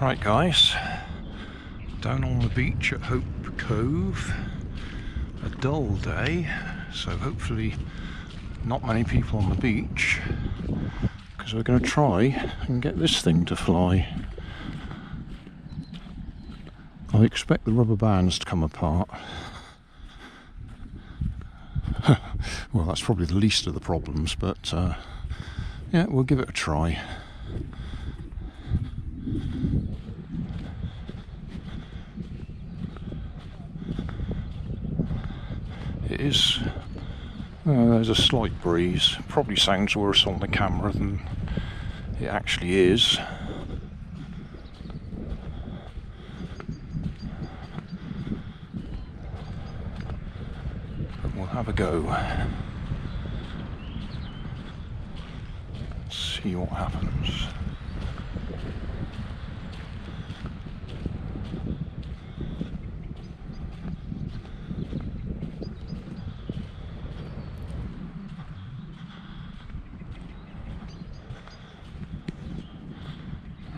Right guys, down on the beach at Hope Cove, a dull day, so hopefully not many people on the beach, because we're going to try and get this thing to fly. I expect the rubber bands to come apart. Well, that's probably the least of the problems, but yeah, we'll give it a try. It is, there's a slight breeze, probably sounds worse on the camera than it actually is. But we'll have a go. See what happens.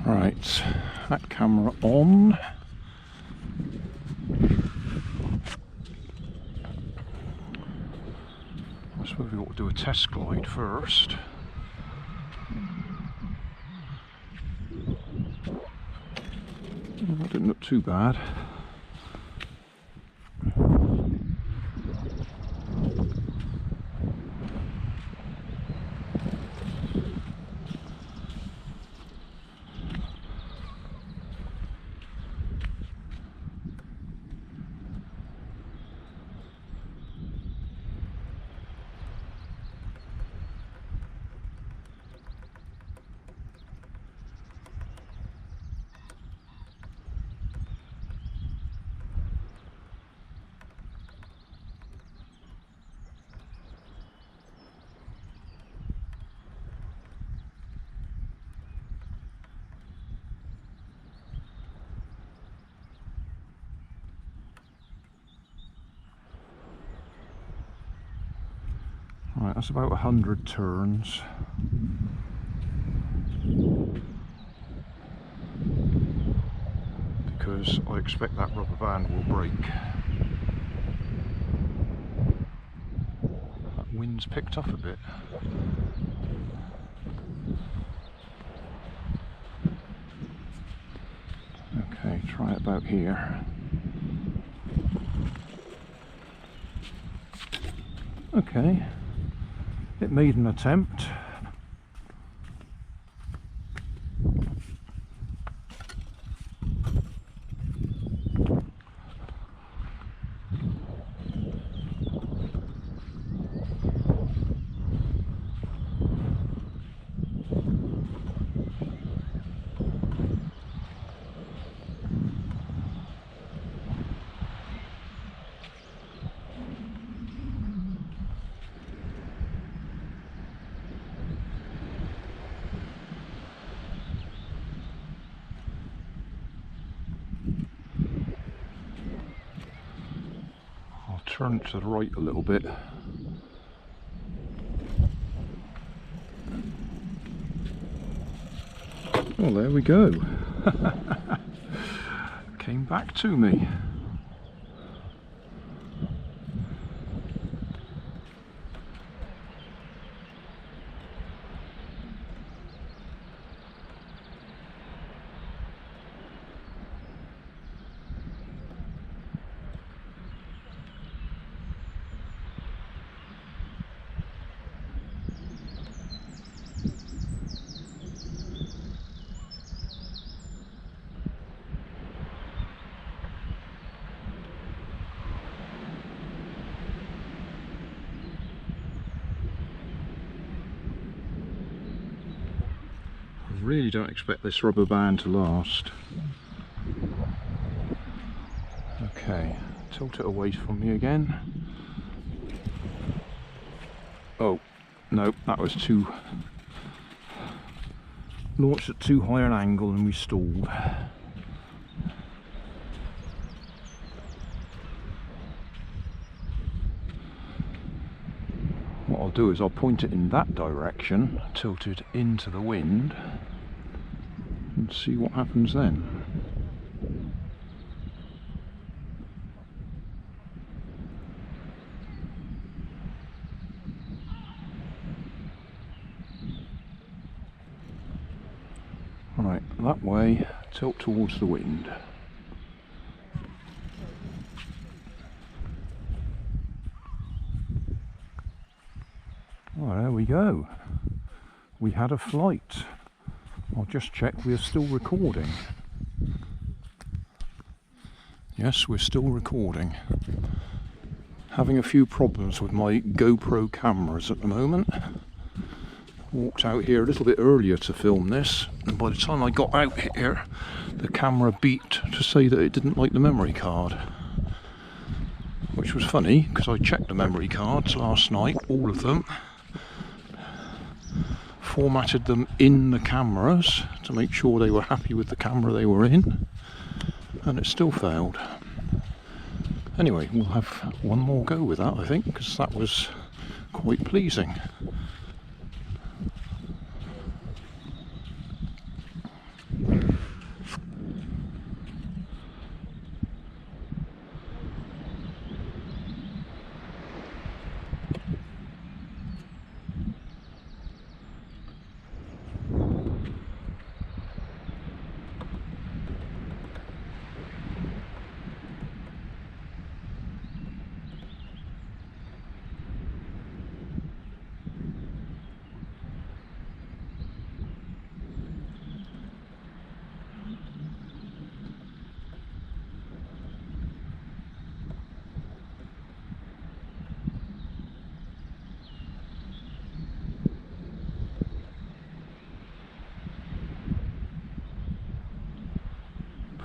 Right, that camera on. I suppose we ought to do a test glide first. Well, that didn't look too bad. Right, that's about 100 turns. Because I expect that rubber band will break. That wind's picked up a bit. Okay, try it about here. Okay. It made an attempt. Turn to the right a little bit. Well, there we go. Came back to me. Really don't expect this rubber band to last. Okay, tilt it away from me again. Oh, no, that was too... launched at too high an angle and we stalled. What I'll do is I'll point it in that direction, tilt it into the wind. and see what happens then. Right, that way, tilt towards the wind. Oh, there we go. We had a flight. I'll just check we're still recording. Yes, we're still recording. Having a few problems with my GoPro cameras at the moment. Walked out here a little bit earlier to film this, and by the time I got out here, the camera beeped to say that it didn't like the memory card. Which was funny, because I checked the memory cards last night, all of them. Formatted them in the cameras to make sure they were happy with the camera they were in, and it still failed. Anyway, we'll have one more go with that, I think, because that was quite pleasing.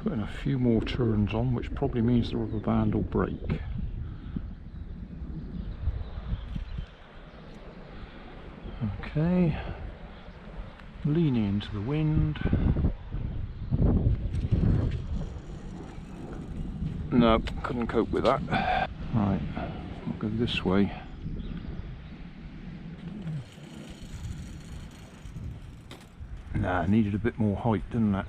Putting a few more turns on, which probably means the rubber band will break. Okay, leaning into the wind. No, couldn't cope with that. Right, we'll go this way. Nah, needed a bit more height, didn't it?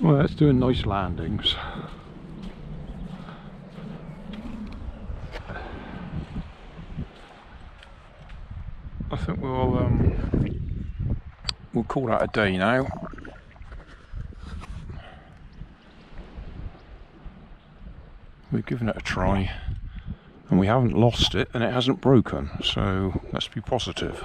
Well, that's doing nice landings. I think we'll call that a day now. We've given it a try, and we haven't lost it, and it hasn't broken, so let's be positive.